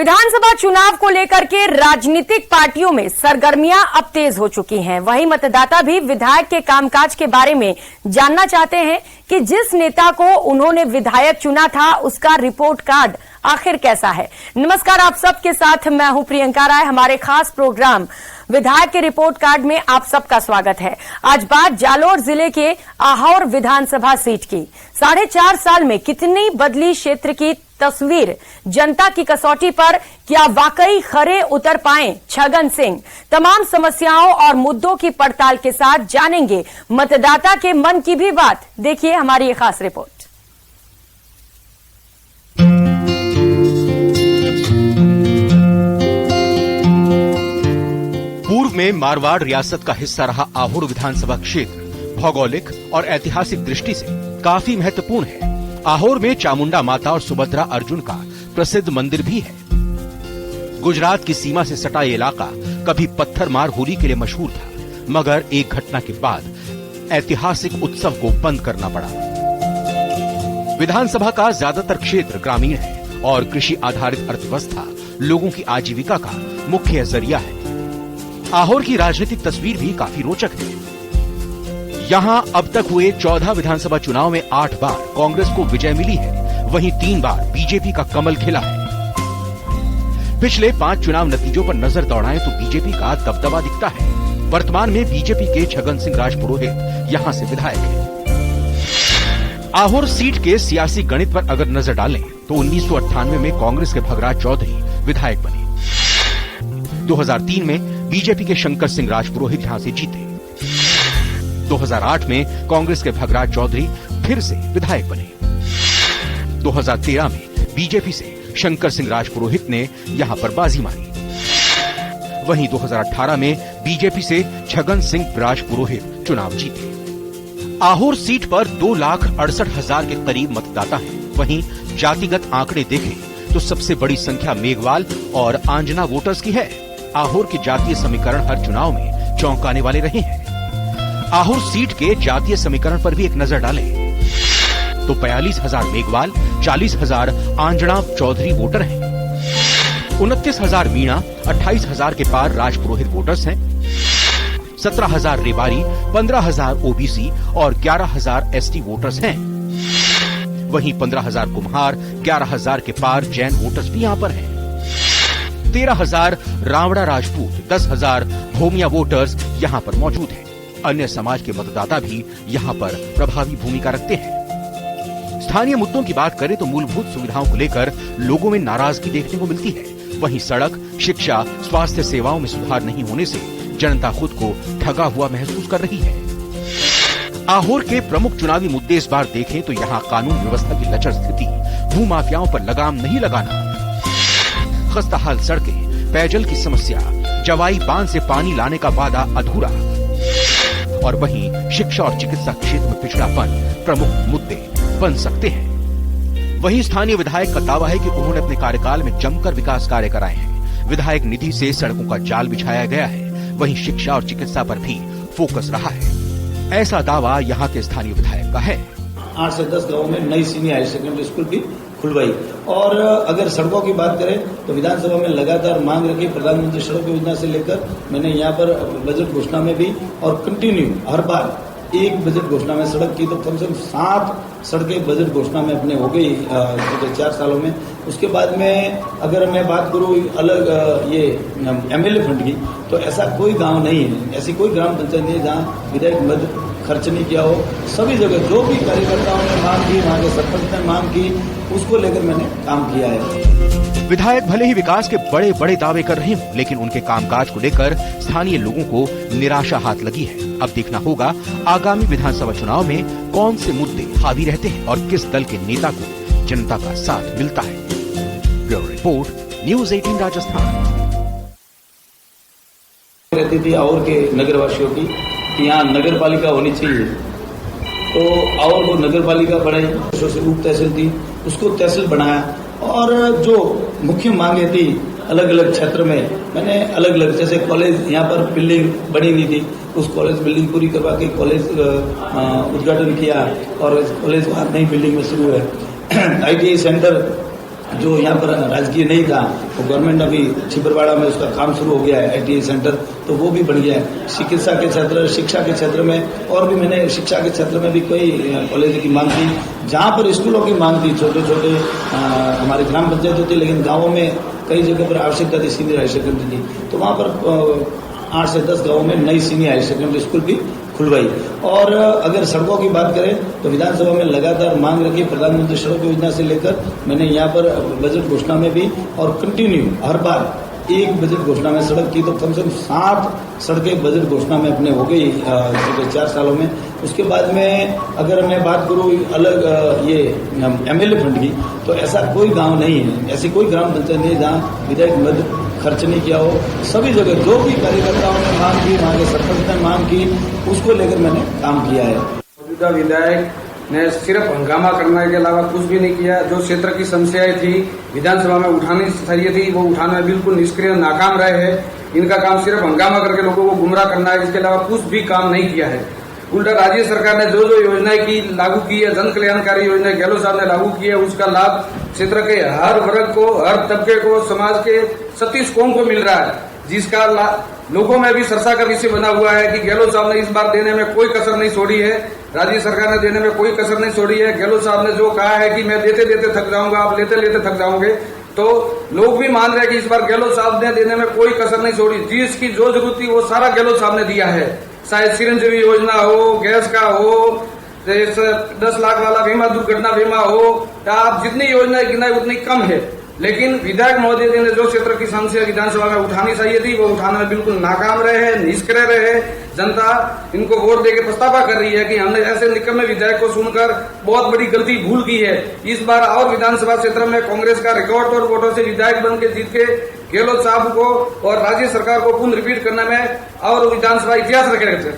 विधानसभा चुनाव को लेकर के राजनीतिक पार्टियों में सरगर्मियां अब तेज हो चुकी हैं। वहीं मतदाता भी विधायक के कामकाज के बारे में जानना चाहते हैं कि जिस नेता को उन्होंने विधायक चुना था उसका रिपोर्ट कार्ड आखिर कैसा है। नमस्कार, आप सबके साथ मैं हूं प्रियंका राय। हमारे खास प्रोग्राम विधायक के रिपोर्ट कार्ड में आप सबका स्वागत है। आज बात जालोर जिले के आहोर विधानसभा सीट की। 4.5 साल में कितनी बदली क्षेत्र की तस्वीर। जनता की कसौटी पर क्या वाकई खरे उतर पाए छगन सिंह। तमाम समस्याओं और मुद्दों की पड़ताल के साथ जानेंगे मतदाता के मन की भी बात। देखिए हमारी ये खास रिपोर्ट। पूर्व में मारवाड़ रियासत का हिस्सा रहा आहोर विधानसभा क्षेत्र भौगोलिक और ऐतिहासिक दृष्टि से काफी महत्वपूर्ण है। आहोर में चामुंडा माता और सुभद्रा अर्जुन का प्रसिद्ध मंदिर भी है। गुजरात की सीमा से सटा ये इलाका कभी पत्थरमार होली के लिए मशहूर था, मगर एक घटना के बाद ऐतिहासिक उत्सव को बंद करना पड़ा। विधानसभा का ज्यादातर क्षेत्र ग्रामीण है और कृषि आधारित अर्थव्यवस्था लोगों की आजीविका का मुख्य जरिया है। आहोर की राजनीतिक तस्वीर भी काफी रोचक है। यहाँ अब तक हुए 14 विधानसभा चुनाव में 8 बार कांग्रेस को विजय मिली है, वहीं 3 बार बीजेपी का कमल खिला है। पिछले 5 चुनाव नतीजों पर नजर दौड़ाएं तो बीजेपी का दबदबा दिखता है। वर्तमान में बीजेपी के छगन सिंह राजपुरोहित यहाँ से विधायक हैं। आहोर सीट के सियासी गणित पर अगर नजर डालें तो 1998 में कांग्रेस के भगराज चौधरी विधायक बने। 2003 में बीजेपी के शंकर सिंह राजपुरोहित यहां से जीते। 2008 में कांग्रेस के भगराज चौधरी फिर से विधायक बने। 2013 में बीजेपी से शंकर सिंह राजपुरोहित ने यहां पर बाजी मारी। वहीं 2018 में बीजेपी से छगन सिंह राजपुरोहित चुनाव जीते। आहोर सीट पर 2,68,000 के करीब मतदाता हैं। वहीं जातिगत आंकड़े देखें तो सबसे बड़ी संख्या मेघवाल और आंजना वोटर्स की है। आहोर के जातीय समीकरण हर चुनाव में चौंकाने वाले रहे हैं। आहोर सीट के जातीय समीकरण पर भी एक नजर डालें तो 42,000 मेघवाल, 40,000 आंजना चौधरी वोटर हैं। 29,000 मीणा, 28,000 के पार राजपुरोहित वोटर्स हैं। 17,000 रेवाड़ी, 15,000 ओबीसी और 11,000 एसटी वोटर्स हैं। वहीं 15,000 कुम्हार, 11,000 के पार जैन वोटर्स भी यहां पर हैं। 13,000 रावड़ा राजपूत, 10,000 भोमिया वोटर्स यहां पर मौजूद हैं। अन्य समाज के मतदाता भी यहां पर प्रभावी भूमिका रखते हैं। स्थानीय मुद्दों की बात करें तो मूलभूत सुविधाओं को लेकर लोगों में नाराजगी देखने को मिलती है। वहीं सड़क, शिक्षा, स्वास्थ्य सेवाओं में सुधार नहीं होने से जनता खुद को ठगा हुआ महसूस कर रही है। आहोर के प्रमुख चुनावी मुद्दे इस बार देखें तो यहाँ कानून व्यवस्था की लचर स्थिति, भूमाफियाओं पर लगाम नहीं लगाना, खस्ताहाल सड़कें, पेयजल की समस्या, जवाई बांध से पानी लाने का वादा अधूरा और वहीं शिक्षा और चिकित्सा क्षेत्र में पिछड़ापन प्रमुख मुद्दे बन सकते हैं। वहीं स्थानीय विधायक का दावा है कि उन्होंने अपने कार्यकाल में जमकर विकास कार्य कराए हैं। विधायक निधि से सड़कों का जाल बिछाया गया है। वहीं शिक्षा और चिकित्सा पर भी फोकस रहा है। ऐसा दावा यहाँ के स्थानीय विधायक का है। 8 से 10 गाँव में नई सीनियर हायर सेकेंडरी स्कूल भी खुलवाई। और अगर सड़कों की बात करें तो विधानसभा में लगातार मांग रखी प्रधानमंत्री सड़क योजना से लेकर मैंने यहाँ पर बजट घोषणा में भी और कंटिन्यू हर बार एक बजट घोषणा में सड़क की तो कम से कम 7 सड़कें बजट घोषणा में अपने हो गई 4 सालों में। उसके बाद में अगर मैं बात करूँ अलग ये एमएलए फंड की तो ऐसा कोई गांव नहीं है, ऐसी कोई ग्राम पंचायत नहीं है जहाँ विधायक मद खर्च नहीं किया हो। सभी जगह जो भी कार्यकर्ताओं ने मांग की, वहाँ के सरपंच ने मांग की, उसको लेकर मैंने काम किया है। विधायक भले ही विकास के बड़े बड़े दावे कर रहे हों, लेकिन उनके कामकाज को लेकर स्थानीय लोगों को निराशा हाथ लगी है। अब देखना होगा आगामी विधानसभा चुनाव में कौन से मुद्दे हावी रहते हैं और किस दल के नेता को जनता का साथ मिलता है। Bureau report, news 18 Rajasthan. रहती थी और के नगरवासियों की कि यहाँ नगर पालिका होनी चाहिए, तो और वो नगर पालिका बनाई। से उप तहसील थी, उसको तहसील बनाया और जो मुख्य मांगे थी अलग अलग क्षेत्र में मैंने अलग अलग, जैसे कॉलेज यहाँ पर बिल्डिंग बनी नहीं थी, उस कॉलेज बिल्डिंग पूरी करवा के कॉलेज उद्घाटन किया और कॉलेज नई बिल्डिंग में शुरू है। ITI सेंटर जो यहाँ पर राजकीय नहीं था, वो गवर्नमेंट अभी छिबरवाड़ा में उसका काम शुरू हो गया है, ITI सेंटर, तो वो भी बढ़ गया है। चिकित्सा के क्षेत्र, शिक्षा के क्षेत्र में, और भी मैंने शिक्षा के क्षेत्र में भी कई कॉलेज की मांग की, जहाँ पर स्कूलों की मांग थी, छोटे छोटे हमारी ग्राम पंचायत होती, लेकिन गाँवों में कई जगह पर आवश्यकता थी सीनियर हायर सेकेंडरी की, तो वहाँ पर 8 से 10 गाँवों में नई सीनियर हायर सेकेंडरी स्कूल भी खुलवाई। और अगर सड़कों की बात करें तो विधानसभा में लगातार मांग रखी, प्रधानमंत्री सड़क योजना से लेकर मैंने यहाँ पर बजट घोषणा में भी और कंटिन्यू हर बार एक बजट घोषणा में सड़क की, तो कम से कम 7 सड़कें बजट घोषणा में अपने हो गई 4 सालों में। उसके बाद में अगर मैं बात करूँ अलग ये MLA फंड की, तो ऐसा कोई गांव नहीं है, ऐसी कोई ग्राम पंचायत नहीं जहाँ विधायक मद खर्च नहीं किया हो। सभी जगह जो भी कार्यकर्ताओं ने मांग की, वहाँ के सरपंच ने मांग की, उसको लेकर मैंने काम किया है। मौजूदा विधायक ने सिर्फ हंगामा करने के अलावा कुछ भी नहीं किया। जो क्षेत्र की समस्याएं थी विधानसभा में उठानी चाहिए थी, वो उठाने में बिल्कुल निष्क्रिय नाकाम रहे हैं। इनका काम सिर्फ हंगामा करके लोगों को गुमराह करना है, इसके अलावा कुछ भी काम नहीं किया है। उल्टा राज्य सरकार ने जो जो योजनाएं की लागू की है, जन कल्याणकारी योजनाएं गहलोत साहब ने लागू की है, उसका लाभ क्षेत्र के हर वर्ग को, हर तबके को, समाज के 36 कौम को मिल रहा है, जिसका लोगों में भी चर्चा का विषय बना हुआ है कि गहलोत साहब ने इस बार देने में कोई कसर नहीं छोड़ी है, राज्य सरकार ने देने में कोई कसर नहीं छोड़ी है। गहलोत साहब ने जो कहा है कि मैं देते देते थक जाऊंगा, आप लेते लेते थक जाओगे, तो लोग भी मान रहे हैं कि इस बार गहलोत साहब ने देने में कोई कसर नहीं छोड़ी। जिसकी जो जरूरत थी वो सारा गहलोत साहब ने दिया है, चाहे चिरंजीवी योजना हो, गैस का हो, 10 लाख वाला बीमा, दुर्घटना बीमा हो, या आप जितनी योजनाएं गिनाई उतनी कम है। लेकिन विधायक महोदय जी ने जो क्षेत्र की समस्या विधानसभा में उठानी चाहिए थी, वो उठाने में बिल्कुल नाकाम रहे हैं, निष्क्रिय रहे। जनता इनको वोट देकर पछतावा कर रही है कि हमने ऐसे निकम्मे विधायक को सुनकर बहुत बड़ी गलती भूल की है। इस बार और विधानसभा क्षेत्र में कांग्रेस का रिकॉर्ड तोड़ वोटों से विधायक बन के जीत के गहलोत साहब को और राज्य सरकार को पुनः रिपीट करने में और विधानसभा इतिहास रखेगा।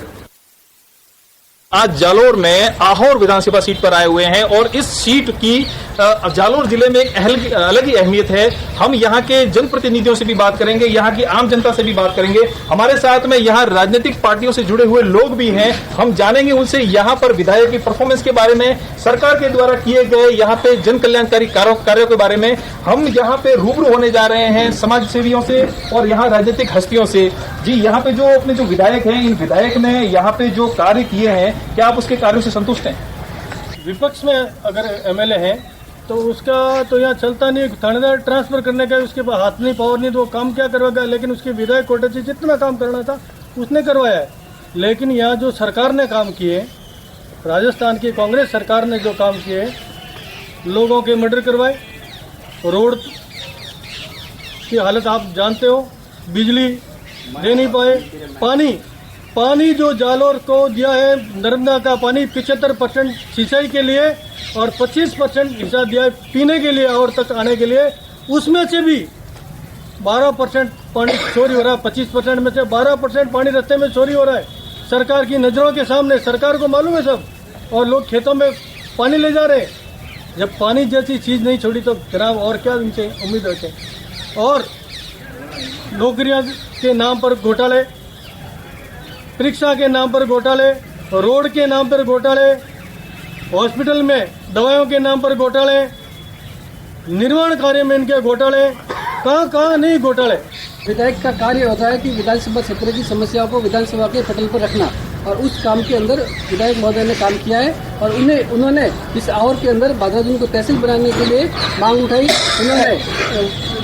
आज जालोर में आहोर विधानसभा सीट पर आए हुए हैं और इस सीट की जालोर जिले में एक अलग ही अहमियत है। हम यहाँ के जनप्रतिनिधियों से भी बात करेंगे, यहाँ की आम जनता से भी बात करेंगे। हमारे साथ में यहाँ राजनीतिक पार्टियों से जुड़े हुए लोग भी हैं। हम जानेंगे उनसे यहाँ पर विधायक की परफॉर्मेंस के बारे में, सरकार के द्वारा किए गए यहाँ पे जन कल्याणकारी कार्यों के बारे में। हम यहाँ पे रूबरू होने जा रहे हैं समाज सेवियों से और यहाँ राजनीतिक हस्तियों से। जी, यहाँ पे जो अपने जो विधायक हैं, इन विधायक ने यहाँ पे जो कार्य किए हैं, क्या आप उसके कार्यों से संतुष्ट हैं? विपक्ष में अगर MLA है तो उसका तो यहाँ चलता नहीं, थानेदार ट्रांसफर करने का उसके पास हाथ नहीं, पावर नहीं, तो वो काम क्या करवाएगा। लेकिन उसके विधायक कोटे से जितना काम करना था उसने करवाया है। लेकिन यहाँ जो सरकार ने काम किए, राजस्थान की कांग्रेस सरकार ने जो काम किए, लोगों के मर्डर करवाए, रोड की हालत आप जानते हो, बिजली दे नहीं पाए, पानी जो जालोर को दिया है, नर्मदा का पानी 75% सिंचाई के लिए और 25% हिस्सा दिया है पीने के लिए और तक आने के लिए। उसमें से भी 12% पानी चोरी हो रहा है, 25% में से 12% पानी रास्ते में चोरी हो रहा है। सरकार की नज़रों के सामने, सरकार को मालूम है सब, और लोग खेतों में पानी ले जा रहे हैं। जब पानी जैसी चीज़ नहीं छोड़ी तो जनाब और क्या उनसे उम्मीद रखें। और नौकरियां के नाम पर घोटाले, परीक्षा के नाम पर घोटाले, रोड के नाम पर घोटाले, हॉस्पिटल में दवाइयों के नाम पर घोटाले, निर्माण कार्य में इनके घोटाले, कहाँ नहीं घोटाले। विधायक का कार्य होता है कि विधानसभा क्षेत्र की समस्याओं को विधानसभा के पटल पर रखना, और उस काम के अंदर विधायक महोदय ने काम किया है। और उन्होंने इस आवर के अंदर बादराजुन को तहसील बनाने के लिए मांग उठाई, उन्होंने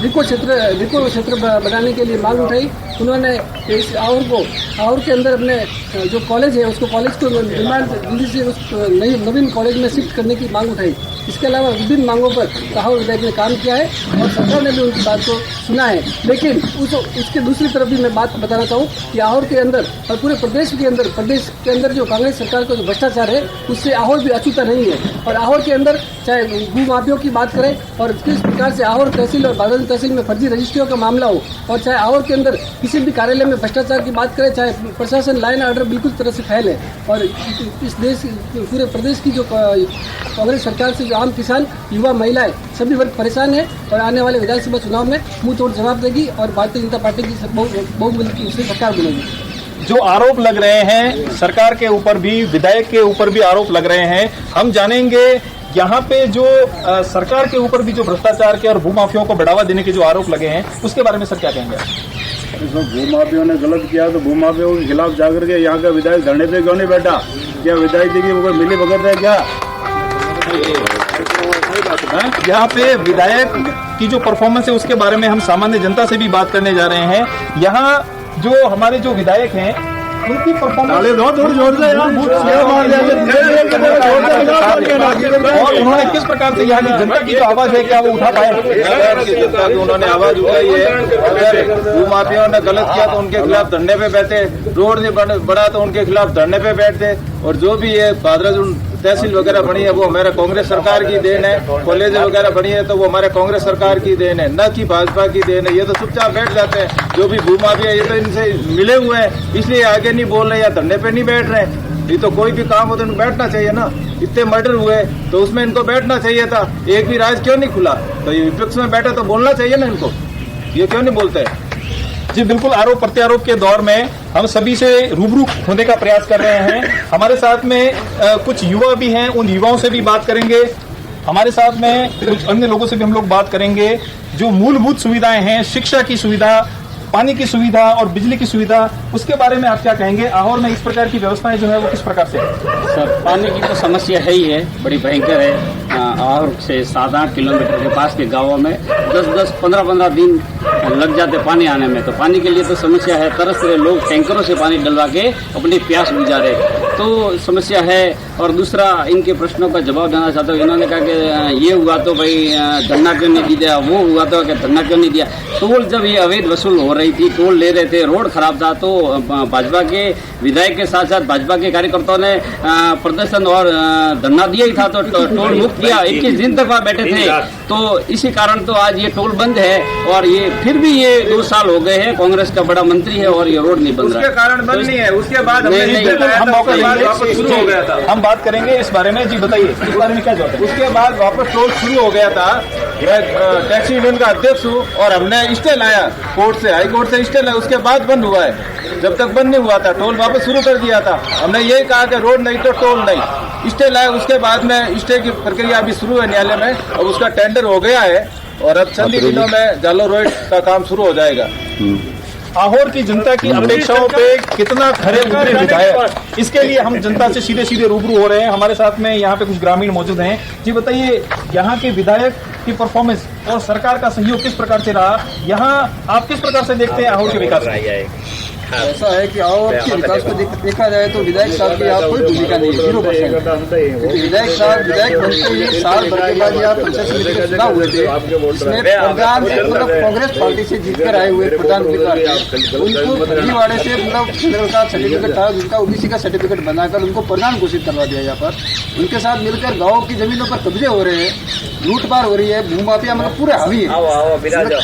रिको क्षेत्र बनाने के लिए मांग उठाई, उन्होंने इस आवर के अंदर अपने जो कॉलेज है उसको कॉलेज को निर्माण जल्दी से उस नवीन कॉलेज में शिफ्ट करने की मांग उठाई। इसके अलावा विभिन्न मांगों पर आहोर विधायक ने काम किया है और सरकार ने भी उनकी बात को सुना है। लेकिन उसके दूसरी तरफ भी मैं बात बताना चाहूँ कि आहोर के अंदर और पूरे प्रदेश के अंदर जो कांग्रेस सरकार का जो भ्रष्टाचार है उससे आहोर भी अछूता नहीं है। और आहोर के अंदर चाहे भू माफियों की बात करें और किस प्रकार से आहोर तहसील और बादल तहसील में फर्जी रजिस्ट्रियों का मामला हो, और चाहे आहोर के अंदर किसी भी कार्यालय में भ्रष्टाचार की बात करें, चाहे प्रशासन लाइन ऑर्डर बिल्कुल तरह से फैल है। और इस देश पूरे प्रदेश की जो कांग्रेस सरकार से जो आम किसान, युवा, महिलाएं सभी वर्ग परेशान है और आने वाले विधानसभा चुनाव में मुंह तोड़ जवाब देगी और भारतीय जनता पार्टी की बहुमत सरकार बनेगी। जो आरोप लग रहे हैं सरकार के ऊपर भी, विधायक के ऊपर भी आरोप लग रहे हैं, हम जानेंगे यहाँ पे जो सरकार के ऊपर भी जो भ्रष्टाचार के और भूमाफियों को बढ़ावा देने के जो आरोप लगे हैं, उसके बारे में सर क्या कहेंगे? इसमें भूमाफियों ने गलत किया तो भूमाफियों के खिलाफ जाकर के यहाँ का विधायक धरने पे क्यों नहीं बैठा? क्या विधायक जी की वो मिली भगत है क्या? यहाँ पे विधायक की जो परफॉर्मेंस है उसके बारे में हम सामान्य जनता से भी बात करने जा रहे हैं। यहाँ जो हमारे जो विधायक हैं उनकी परफॉर्मेंस और उन्होंने किस प्रकार से यहाँ की जनता की जो आवाज है क्या वो उठा पाए? जनता की उन्होंने आवाज उठाई है। अगर भूमाफियों ने गलत किया तो उनके खिलाफ धरने पे बैठे, रोड नहीं बढ़ा तो उनके खिलाफ धरने पे बैठते। और जो भी ये भादराजुन तहसील वगैरह बनी है वो हमारे कांग्रेस सरकार की देन है, कॉलेज वगैरह बनी है तो वो हमारे कांग्रेस सरकार की देन है, न कि भाजपा की देन है। ये तो चुपचाप बैठ जाते हैं। जो भी भूमाफिया ये तो इनसे मिले हुए हैं, इसलिए आगे नहीं बोल रहे या धरने पे नहीं बैठ रहे हैं। ये तो कोई भी काम हो तो इनको बैठना चाहिए ना। इतने मर्डर हुए तो उसमें इनको बैठना चाहिए था। एक भी राज क्यों नहीं खुला? तो ये विपक्ष में बैठे तो बोलना चाहिए ना इनको, ये क्यों नहीं बोलते? जी बिल्कुल, आरोप प्रत्यारोप के दौर में हम सभी से रूबरू होने का प्रयास कर रहे हैं। हमारे साथ में कुछ युवा भी हैं, उन युवाओं से भी बात करेंगे। हमारे साथ में कुछ अन्य लोगों से भी हम लोग बात करेंगे। जो मूलभूत सुविधाएं हैं, शिक्षा की सुविधा, पानी की सुविधा और बिजली की सुविधा, उसके बारे में आप क्या कहेंगे? आहोर में इस प्रकार की व्यवस्थाएं जो है वो किस प्रकार से है? सर, पानी की तो समस्या है ही है, बड़ी भयंकर है। आहोर से 7-8 किलोमीटर के पास के गांवों में 10-10, 15-15 दिन लग जाते पानी आने में। तो पानी के लिए तो समस्या है। तरस रहे लोग टैंकरों से पानी डलवा के अपनी प्यास बुझा रहे, तो समस्या है। और दूसरा, इनके प्रश्नों का जवाब देना चाहता हूँ। इन्होंने कहा कि ये हुआ तो भाई धरना क्यों नहीं दिया, वो हुआ तो धरना क्यों नहीं दिया। टोल जब ये अवैध वसूल हो रही थी, टोल ले रहे थे, रोड खराब था, तो भाजपा के विधायक के साथ साथ भाजपा के कार्यकर्ताओं ने प्रदर्शन और धरना दिया ही था। तो टोल मुक्त किया, 21 दिन तक वहाँ बैठे थे। तो इसी कारण तो आज ये टोल बंद है। और ये फिर भी ये 2 साल हो गए हैं, कांग्रेस का बड़ा मंत्री है और ये रोड नहीं बन रहा। उसके कारण बंद नहीं है, उसके बाद हम बात करेंगे इस बारे में। जी बताइए, इस बारे में क्या जवाब है? उसके बाद वापस टोल शुरू हो गया था। मैं टैक्सी यूनियन का अध्यक्ष हूँ और हमने स्टे लाया कोर्ट से, हाई कोर्ट से स्टे लाया। उसके बाद बंद हुआ है। जब तक बंद नहीं हुआ था टोल वापस शुरू कर दिया था। हमने यही कहा कि रोड नहीं तो टोल नहीं। स्टे लाया, उसके बाद में स्टे की प्रक्रिया अभी शुरू है न्यायालय में और उसका टेंडर हो गया है और अब चंद ही दिनों में जालोर रोड का काम शुरू हो जाएगा। आहोर की जनता की अपेक्षाओं पे कितना खरे उतरे विधायक, इसके लिए हम जनता से सीधे सीधे रूबरू हो रहे हैं। हमारे साथ में यहाँ पे कुछ ग्रामीण मौजूद हैं। जी बताइए, यहाँ के विधायक की परफॉर्मेंस और सरकार का सहयोग किस प्रकार से रहा? यहाँ आप किस प्रकार से देखते हैं आहोर के विकास? ऐसा है कि आहोर के विकास को देखा जाए तो विधायक साहब की यहाँ कोई भूमिका नहीं है, 0%। क्योंकि विधायक साहब विधायक बनते ही साल भर के बाद यहाँ पंचायत समिति के चुनाव हुए थे, इसमें प्रधान मतलब कांग्रेस पार्टी से जीतकर आए हुए प्रधान उनको फर्जीवाड़े से मतलब जनरल का सर्टिफिकेट था, जिनका ओबीसी का सर्टिफिकेट बनाकर उनको प्रधान घोषित करवा दिया यहाँ पर। उनके साथ मिलकर गाँव की जमीनों पर कब्जे हो रहे हैं, लूटपाट हो रही है, भूमाफिया मतलब पूरे हावी है।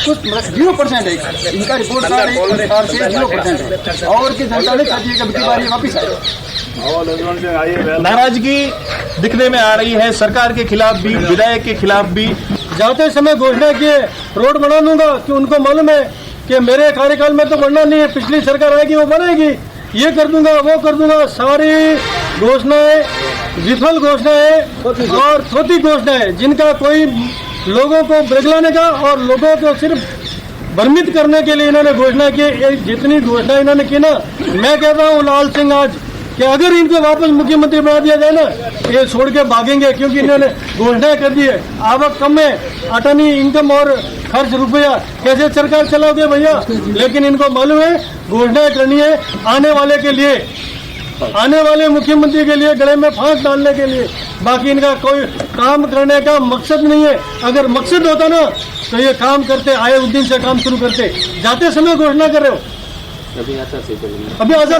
कुछ 0% है इनका रिपोर्ट कार्ड से 0% है। और की जनता ने चाहती है कि अबकी बार वापिस आए। नाराजगी दिखने में आ रही है सरकार के खिलाफ भी, विधायक के खिलाफ भी। जाते समय घोषणा किए रोड बना लूंगा, कि उनको मालूम है कि मेरे कार्यकाल में तो बनना नहीं है, पिछली सरकार आएगी वो बनाएगी, ये कर दूंगा वो कर दूंगा। सारी घोषणाएं विफल घोषणाएं और छोटी घोषणाएं, जिनका कोई लोगों को बरगलाने का और लोगों को सिर्फ भ्रमित करने के लिए इन्होंने घोषणा की। जितनी घोषणा इन्होंने की ना, मैं कहता हूँ लाल सिंह आज कि अगर इनको वापस मुख्यमंत्री बना दिया जाए ना, ये छोड़ के भागेंगे। क्योंकि इन्होंने घोषणाएं कर दी है, आवक कम है, अटनी इनकम और खर्च रुपया, कैसे सरकार चलाओगे भैया? लेकिन इनको मालूम है घोषणाएं करनी है आने वाले के लिए, आने वाले मुख्यमंत्री के लिए, गले में फांस डालने के लिए। बाकी इनका कोई काम करने का मकसद नहीं है। अगर मकसद होता ना तो ये काम करते, आए उस दिन से काम शुरू करते। जाते समय घोषणा कर रहे हो, अभी आचार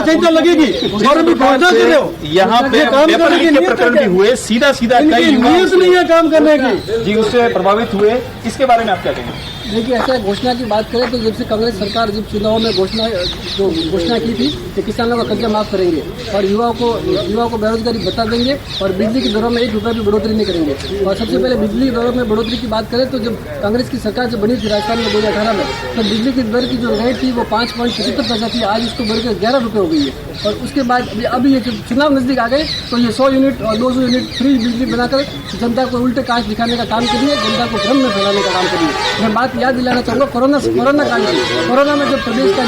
संहिता लगेगी और अभी घोषणा कर रहे हो। यहाँ पे पेपर लीक के प्रकरण भी हुए, सीधा सीधा कई नीयत नहीं है काम करने की। जी उससे प्रभावित हुए, इसके बारे में आप क्या कहेंगे? देखिए, ऐसा घोषणा की बात करें तो जब से कांग्रेस सरकार जब चुनाव में घोषणा की थी कि किसानों का कर्जा माफ करेंगे और युवाओं को बेरोजगारी बता देंगे और बिजली की दरों में 1 रुपया भी बढ़ोतरी नहीं करेंगे। और सबसे पहले बिजली दरों में बढ़ोतरी की बात करें तो जब कांग्रेस की सरकार जब बनी थी राजस्थान में 2018 में, तो बिजली की दर की जो रेट थी वो 5.75 पैसा थी, आज इसको बढ़कर 11 रुपये हो गई है। और उसके बाद अभी ये चुनाव नजदीक आ गए तो ये 100 यूनिट और 200 यूनिट फ्री बिजली बनाकर जनता को उल्टे कांच दिखाने का काम करिए, जनता को भ्रम में फैलाने का काम करिए। मैं बात याद दिलाना चाहूँगा कोरोना काल की, कोरोना में जब प्रदेश का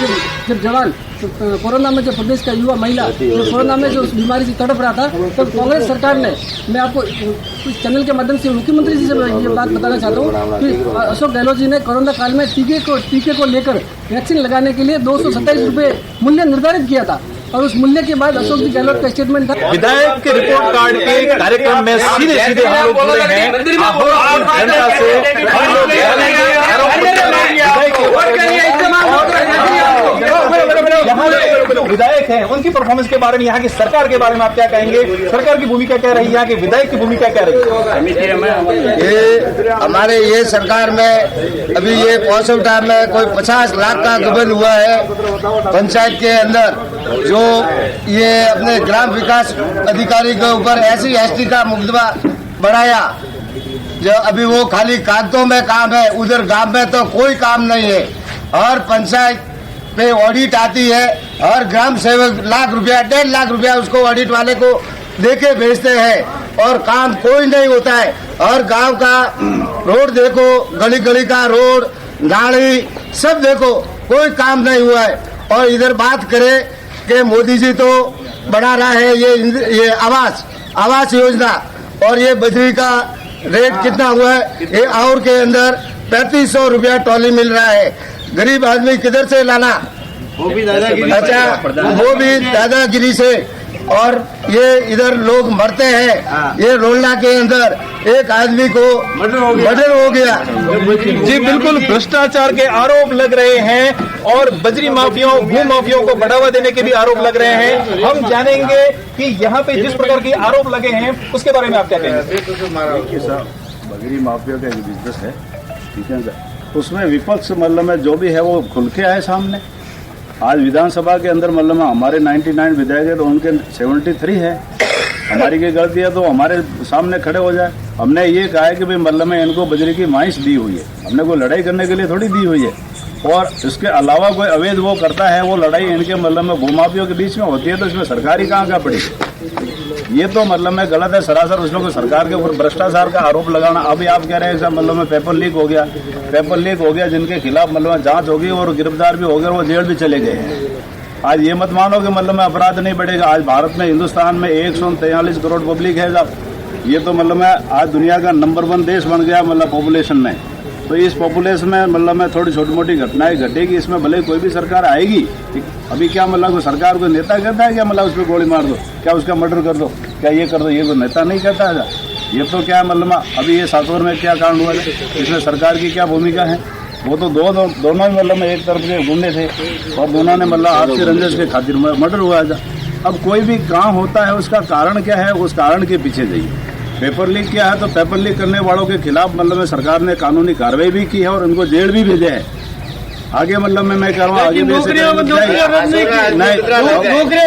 जब जवान, कोरोना में जब प्रदेश का युवा महिला जो कोरोना में जो उस बीमारी से तड़प रहा था, तो कांग्रेस सरकार ने, मैं आपको इस चैनल के माध्यम से मुख्यमंत्री जी से ये बात बताना चाहता हूँ कि अशोक गहलोत जी ने कोरोना काल में टीके को लेकर वैक्सीन लगाने के लिए 227 रुपये मूल्य निर्धारित किया था और उस मूल्य के बाद अशोक जी गहलोत का स्टेटमेंट था। विधायक के रिपोर्ट कार्ड के कार्यक्रम में सीधे हम लोग जुड़े हैं जनता से। हम लोग विधायक हैं, उनकी परफॉर्मेंस के बारे में, यहाँ की सरकार के बारे में आप क्या कहेंगे? सरकार की भूमिका क्या रही, यहाँ के विधायक की भूमिका क्या रही? ये हमारे ये सरकार में अभी ये मौसम टाइम में कोई 50 लाख का गबन हुआ है पंचायत के अंदर, जो ये अपने ग्राम विकास अधिकारी के ऊपर SC/ST का मुकदमा बढ़ाया, जो अभी वो खाली कागजों में काम है, उधर गांव में तो कोई काम नहीं है। और पंचायत पे ऑडिट आती है और ग्राम सेवक लाख रुपया 1.5 लाख रुपया उसको ऑडिट वाले को देके भेजते हैं और काम कोई नहीं होता है। और गांव का रोड देखो, गली गली का रोड, नाली सब देखो, कोई काम नहीं हुआ है। और इधर बात करें कि मोदी जी तो बना रहा है ये आवास योजना, और ये बजरी का रेट कितना हुआ है, ये और के अंदर 3500 रुपया ट्रॉली मिल रहा है। गरीब आदमी किधर से लाना, वो भी दादागिरी, अच्छा वो भी दादागिरी से। और ये इधर लोग मरते हैं, ये रोलना के अंदर एक आदमी को मर्डर हो गया। जी बिल्कुल, भ्रष्टाचार के आरोप लग रहे हैं और बजरी माफियाओं, भू माफियाओं को बढ़ावा देने के भी आरोप लग रहे हैं। हम जानेंगे कि यहाँ पे जिस प्रकार के आरोप लगे हैं उसके बारे में आप क्या कहेंगे? बजरी माफिया का एक बिजनेस है, ठीक है, उसमें विपक्ष मतलब में जो भी है वो खुल के आए सामने। आज विधानसभा के अंदर मतलब में हमारे 99 विधायक है तो उनके 73 है। हमारी की गलती है तो हमारे सामने खड़े हो जाए। हमने ये कहा है कि भाई मतलब में इनको बजरी की माइंस दी हुई है, हमने कोई लड़ाई करने के लिए थोड़ी दी हुई है। और इसके अलावा कोई अवैध वो करता है, वो लड़ाई इनके मतलब में भूमाफियों के बीच में होती है, तो इसमें सरकारी कहाँ का पड़ी? ये तो मतलब में गलत है सरासर। उसमें को सरकार के ऊपर भ्रष्टाचार का आरोप लगाना। अभी आप कह रहे हैं मतलब में पेपर लीक हो गया, जिनके खिलाफ मतलब में जांच होगी और गिरफ्तार भी हो गए, वो जेल भी चले गए हैं। आज ये मत मानो कि मतलब में अपराध नहीं बढ़ेगा। आज भारत में, हिंदुस्तान में 143 करोड़ पब्लिक है साहब। ये तो मतलब में आज दुनिया का नंबर 1 देश बन गया मतलब पॉपुलेशन में। तो इस पॉपुलेशन में मतलब में थोड़ी छोटी मोटी घटनाएं घटेगी, इसमें भले कोई भी सरकार आएगी। अभी क्या मतलब सरकार को नेता कहता है क्या मतलब उस पर गोली मार दो, क्या उसका मर्डर कर दो, क्या ये कर दो, ये कोई नेता नहीं कहता है। ये तो क्या मतलब अभी ये सातवर में क्या कांड हुआ है, इसमें सरकार की क्या भूमिका है? वो तो दोनों मतलब में एक तरफ के गुंडे थे और दोनों ने मतलब आपसी रंजिश के खातिर मर्डर हुआ था। अब कोई भी काम होता है उसका कारण क्या है, उस कारण के पीछे जाइए। पेपर लीक किया है तो पेपर लीक करने वालों के खिलाफ मतलब सरकार ने कानूनी कार्रवाई भी की है और उनको जेल भी भेजे है। आगे मतलब मैं कह रहा हूँ आगे नौकरियां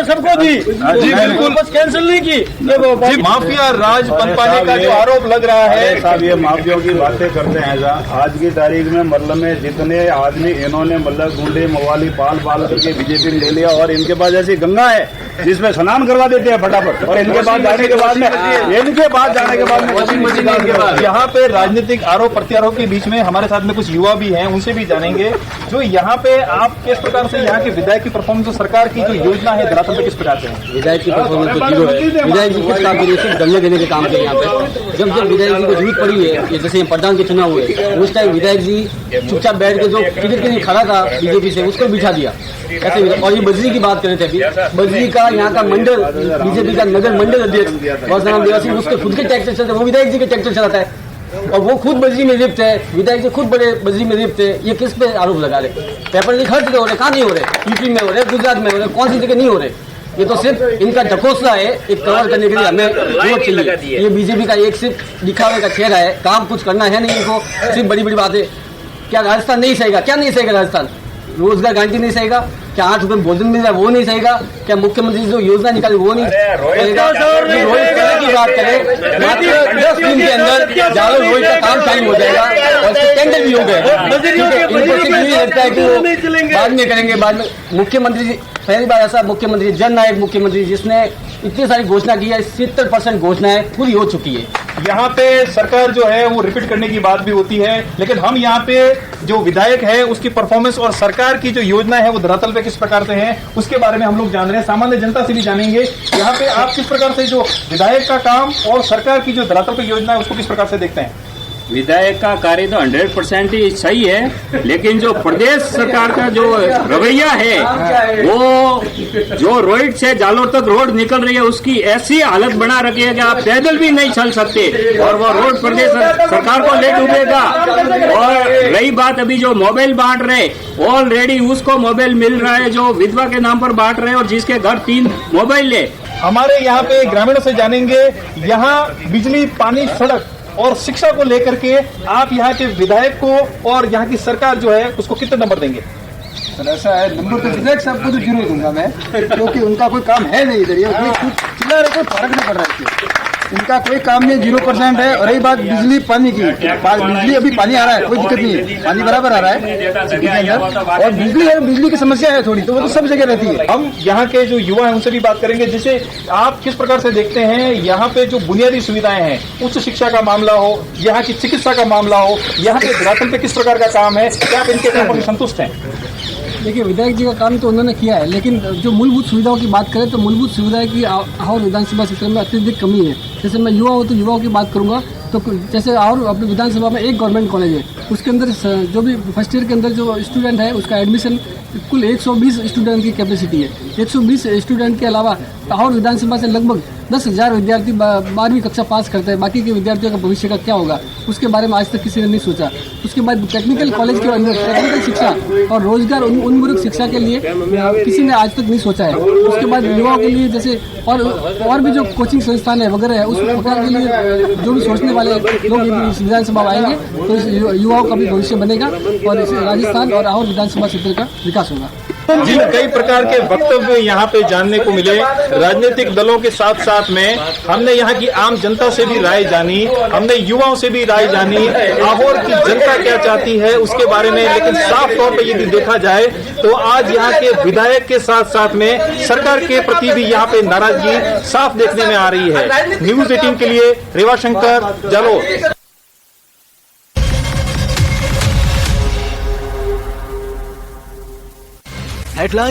सबको दी, जी बिल्कुल, बस कैंसिल नहीं की। माफिया राज पनपाने का जो आरोप लग रहा है साहब, ये माफियों की बातें करते हैं। आज की तारीख में मतलब में जितने आदमी इन्होंने मतलब गुंडे मवाली पाल करके बीजेपी ने ले लिया, और इनके पास ऐसी गंगा है जिसमें स्नान करवा देते हैं फटाफट, और इनके पास जाने के बाद में यहाँ पे राजनीतिक आरोप प्रत्यारोप के बीच में हमारे साथ में कुछ युवा भी हैं, उनसे भी जानेंगे जो यहाँ पे आप किस प्रकार से यहाँ के विधायक की परफॉर्मेंस, जो सरकार की जो योजना है धरातल पे किस प्रकार से है? विधायक की परफॉर्मेंस तो जीरो है। विधायक जी किस काम के लिए सिर्फ दंगे देने के काम के यहाँ पे। जब विधायक जी को जरूरत पड़ी है, जैसे प्रधान के चुनाव हुए, उस टाइम विधायक जी चुपचाप बैठ के जो टिकट के लिए खड़ा था बीजेपी से, उसको बिठा दिया ऐसे। और ये बजरी की बात कर रहे थे अभी, बजरी का यहाँ का मंडल, बीजेपी का नगर मंडल अध्यक्ष गौतम देवा सिंह, उसके खुद के ट्रैक्टर चलते, वो विधायक जी के ट्रैक्टर चलाता है और वो खुद बजरी में लिप्त है। विधायक जी खुद बड़े बजरी में लिप्त है। ये किस पे आरोप लगा रहे? पेपर लीक हर जगह हो रहे, कहाँ नहीं हो रहे? यूपी में हो रहे, गुजरात में हो रहे, कौन सी जगह नहीं हो रहे? ये तो सिर्फ इनका ढकोसला है, एक कवर करने के लिए हमें वोट चाहिए। ये बीजेपी का एक सिर्फ दिखावे का चेहरा है, काम कुछ करना है नहीं इनको, सिर्फ बड़ी बड़ी बातें। क्या राजस्थान नहीं सहेगा? क्या नहीं सहेगा राजस्थान? रोजगार गारंटी नहीं सहेगा? क्या 8 रुपए भोजन मिल रहा है वो नहीं सहेगा? क्या मुख्यमंत्री जो योजना निकाली वो नहीं सहेगा? रोहित की बात करें, मात्र 10 दिन के अंदर जालोर रोहित का काम चालू हो जाएगा और इसके टेंडर भी हो गए। इनको सिर्फ यही लगता है कि वो बाद में करेंगे, बाद में मुख्यमंत्री पहली बार ऐसा मुख्यमंत्री, जननायक मुख्यमंत्री जिसने इतनी सारी घोषणा की है, 70% घोषणाएं पूरी हो चुकी है। यहाँ पे सरकार जो है वो रिपीट करने की बात भी होती है, लेकिन हम यहाँ पे जो विधायक है उसकी परफॉर्मेंस और सरकार की जो योजना है वो धरातल पे किस प्रकार से है उसके बारे में हम लोग जान रहे हैं, सामान्य जनता से भी जानेंगे। यहाँ पे आप किस प्रकार से जो विधायक का काम और सरकार की जो धरातल पे योजना है उसको किस प्रकार से देखते हैं? विधायक का कार्य तो 100% ही सही है, लेकिन जो प्रदेश सरकार का जो रवैया है वो जो रोड से जालोर तक रोड निकल रही है उसकी ऐसी हालत बना रखी है कि आप पैदल भी नहीं चल सकते और वो रोड प्रदेश सरकार को ले डूबेगा। और रही बात अभी जो मोबाइल बांट रहे, ऑलरेडी उसको मोबाइल मिल रहा है जो विधवा के नाम पर बांट रहे और जिसके घर 3 मोबाइल है। हमारे यहाँ पे ग्रामीणों से जानेंगे, यहाँ बिजली, पानी, सड़क और शिक्षा को लेकर के आप यहाँ के विधायक को और यहाँ की सरकार जो है उसको कितने नंबर देंगे? सर ऐसा है, नंबर तो विधायक साहब को तो जरूर दूंगा मैं, क्योंकि उनका कोई काम है नहीं इधर, ये चिल्ला रहे, कोई फर्क नहीं पड़ रहा है, उनका कोई काम नहीं, 0% है। और रही बात बिजली पानी की, बिजली अभी पानी आ रहा है, कोई दिक्कत नहीं है, पानी बराबर आ रहा है सिटी के अंदर, और बिजली है, बिजली की समस्या है थोड़ी, तो वो तो सब जगह रहती है। हम यहाँ के जो युवा हैं उनसे भी बात करेंगे, जिसे आप किस प्रकार से देखते हैं यहाँ पे जो बुनियादी सुविधाएं हैं, उच्च शिक्षा का मामला हो, यहाँ की चिकित्सा का मामला हो, यहाँ के धरातल पे किस प्रकार का काम है, क्या आप इनके कामों से संतुष्ट हैं? देखिए, विधायक जी का काम तो उन्होंने किया है, लेकिन जो मूलभूत सुविधाओं की बात करें तो मूलभूत सुविधाएं की आहोर विधानसभा क्षेत्र में अत्यधिक कमी है। जैसे मैं युवा हूँ तो युवाओं की बात करूंगा तो जैसे और अपनी विधानसभा में एक गवर्नमेंट कॉलेज है, उसके अंदर जो भी फर्स्ट ईयर के अंदर जो स्टूडेंट है उसका एडमिशन कुल 120 स्टूडेंट की कैपेसिटी है। 120 स्टूडेंट के अलावा लाहौर विधानसभा से लगभग 10,000 विद्यार्थी 12वीं कक्षा पास करते हैं। बाकी के विद्यार्थियों का भविष्य का क्या होगा उसके बारे में आज तक किसी ने नहीं सोचा। उसके बाद टेक्निकल कॉलेज के अंदर टेक्निकल शिक्षा और रोजगार उन्मुख शिक्षा के लिए किसी ने आज तक नहीं सोचा है। उसके बाद युवाओं के लिए जैसे और भी जो कोचिंग संस्थान है वगैरह है, उस प्रकार के लिए जो भी सोचने वाले लोग इस विधानसभा आएंगे तो इस युवाओं का भी भविष्य बनेगा और इस राजस्थान और लाहौर विधानसभा क्षेत्र का विकास होगा। जिन कई प्रकार के वक्तव्य यहाँ पे जानने को मिले, राजनीतिक दलों के साथ साथ में हमने यहाँ की आम जनता से भी राय जानी, हमने युवाओं से भी राय जानी, लाहौर की जनता क्या चाहती है उसके बारे में। लेकिन साफ तौर पे यदि देखा जाए तो आज यहाँ के विधायक के साथ साथ में सरकार के प्रति भी यहाँ पे नाराजगी साफ देखने में आ रही है। न्यूज 18 के लिए रेवाशंकर, जालोर। हेडलाइन